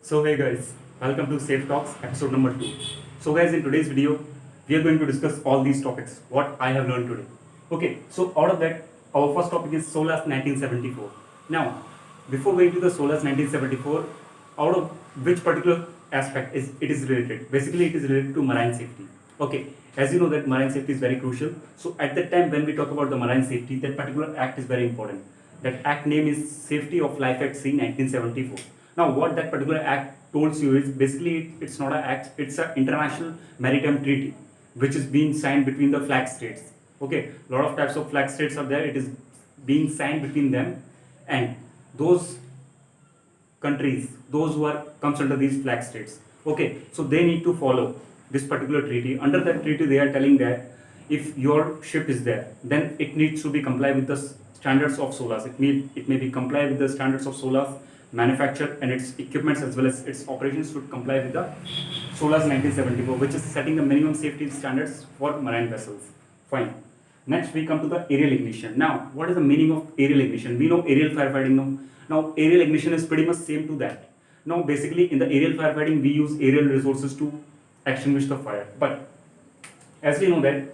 So hey guys, welcome to Safe Talks episode number 2. So guys, in today's video, we are going to discuss all these topics, what I have learned today. Okay, so out of that, our first topic is SOLAS 1974. Now, before going to the SOLAS 1974, out of which particular aspect is it is related? Basically, it is related to marine safety. Okay, as you know that marine safety is very crucial. So at that time when we talk about the marine safety, that particular act is very important. That act name is Safety of Life at Sea 1974. Now what that particular act tells you is basically it's not an act, it's an international maritime treaty which is being signed between the flag states. Okay, a lot of types of flag states are there. It is being signed between them and those countries, those who are comes under these flag states. Okay, so they need to follow this particular treaty. Under that treaty, they are telling that if your ship is there, then it needs to be comply with the standards of SOLAS. It may be comply with the standards of SOLAS manufacture and its equipments as well as its operations should comply with the SOLAS 1974, which is setting the minimum safety standards for marine vessels. Fine. Next, we come to the aerial ignition. Now, what is the meaning of aerial ignition? We know aerial firefighting now. Now, aerial ignition is pretty much same to that. Now, basically, in the aerial firefighting, we use aerial resources to extinguish the fire. But as we know that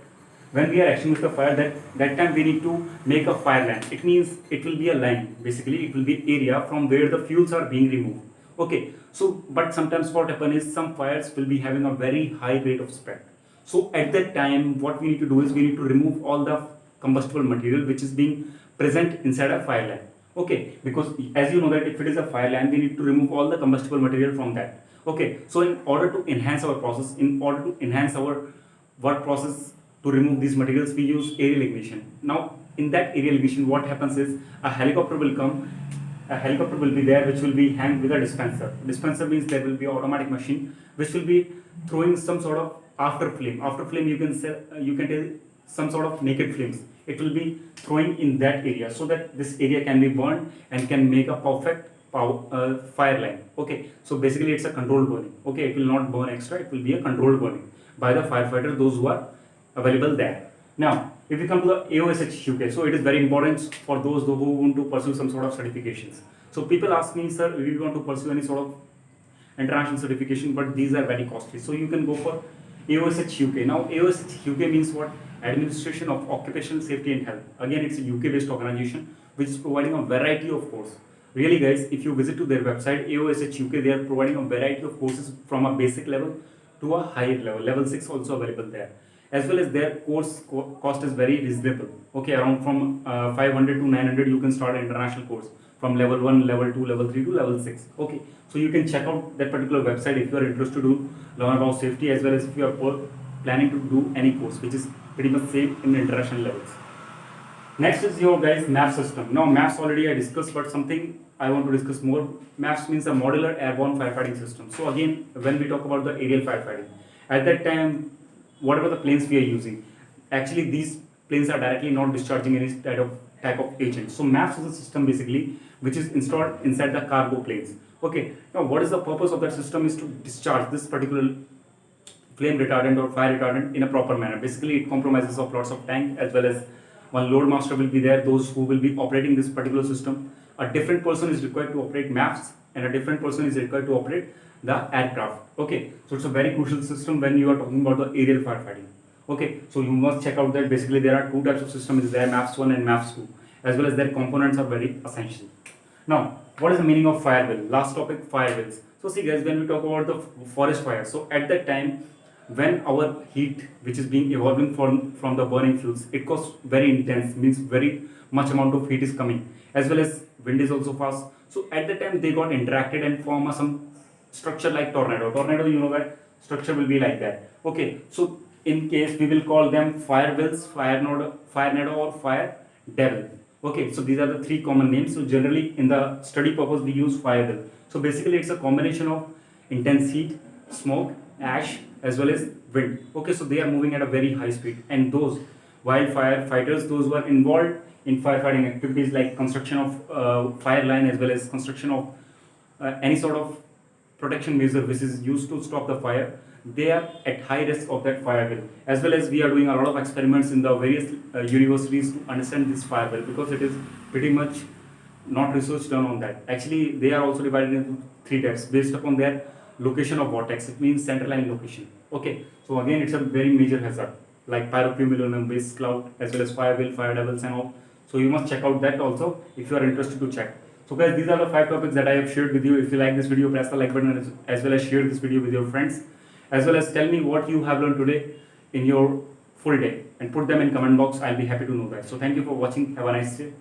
when we are extinguishing the fire, that time we need to make a fire line. It means it will be a line. Basically, it will be area from where the fuels are being removed. Okay. So, but sometimes what happens is some fires will be having a very high rate of spread. So at that time, what we need to do is we need to remove all the combustible material which is being present inside a fire line. Okay, because as you know that if it is a fire line, we need to remove all the combustible material from that. Okay, so in order to enhance our process, in order to enhance our work process to remove these materials, we use aerial ignition. Now, in that aerial ignition, what happens is a helicopter will come. A helicopter will be there which will be hanged with a dispenser. Dispenser means there will be an automatic machine which will be throwing some sort of after flame. After flame, you can say, you can tell some sort of naked flames. It will be throwing in that area so that this area can be burned and can make a perfect fire line. Okay, so basically it's a controlled burning. Okay, it will not burn extra. It will be a controlled burning by the firefighter, those who are available there. Now, if we come to the AOSH UK, so it is very important for those who want to pursue some sort of certifications. So people ask me, sir, we want to pursue any sort of international certification, but these are very costly. So you can go for AOSH UK. Now, AOSH UK means what? Administration of Occupational Safety and Health. Again, it's a UK-based organization which is providing a variety of courses. Really, guys, if you visit to their website, AOSH UK, they are providing a variety of courses from a basic level to a higher level. Level 6 also available there. As well as their course cost is very reasonable. Okay, around from 500 to 900, you can start an international course from level 1, level 2, level 3 to level 6. Okay, so you can check out that particular website if you are interested to learn about safety, as well as if you are planning to do any course which is pretty much same in international levels. Next is your guys MAF system. Now MAFs already I discussed, but something I want to discuss more. MAFs means a modular airborne firefighting system. So again, when we talk about the aerial firefighting, at that time, whatever the planes we are using, actually these planes are directly not discharging any type of agent. So MAFs is a system basically which is installed inside the cargo planes. Okay, now what is the purpose of that system is to discharge this particular flame retardant or fire retardant in a proper manner. Basically, it compromises of lots of tank, as well as one load master will be there, those who will be operating this particular system. A different person is required to operate MAFs and a different person is required to operate the aircraft. Okay, so it's a very crucial system when you are talking about the aerial firefighting. Okay, so you must check out that basically there are two types of systems there, MAFs 1 and MAFs 2, as well as their components are very essential. Now, what is the meaning of fire will? Last topic, fire wills. So see guys, when we talk about the forest fire, so at that time when our heat which is being evolving from the burning fuels, it goes very intense, means very much amount of heat is coming, as well as wind is also fast. So at that time they got interacted and form some structure like tornado. Tornado, you know that structure will be like that. Okay, so in case we will call them fire wills, fire nado or fire devil. Okay, so these are the three common names. So generally in the study purpose we use fire will. So basically it's a combination of intense heat, smoke, ash, as well as wind. Okay, so they are moving at a very high speed, and those wildfire fighters, those who are involved in firefighting activities like construction of fire line, as well as construction of any sort of protection measure which is used to stop the fire, they are at high risk of that fire will. As well as we are doing a lot of experiments in the various universities to understand this fire will, because it is pretty much not research done on that. Actually, they are also divided into three types based upon their location of vortex. It means centerline location. Okay, so again, it's a very major hazard like pyrocumulonimbus based cloud as well as fire wheel, fire devils, and all. So you must check out that also if you are interested to check. So guys, these are the 5 topics that I have shared with you. If you like this video, press the like button as well as share this video with your friends, as well as tell me what you have learned today in your full day and put them in comment box. I'll be happy to know that. So thank you for watching. Have a nice day.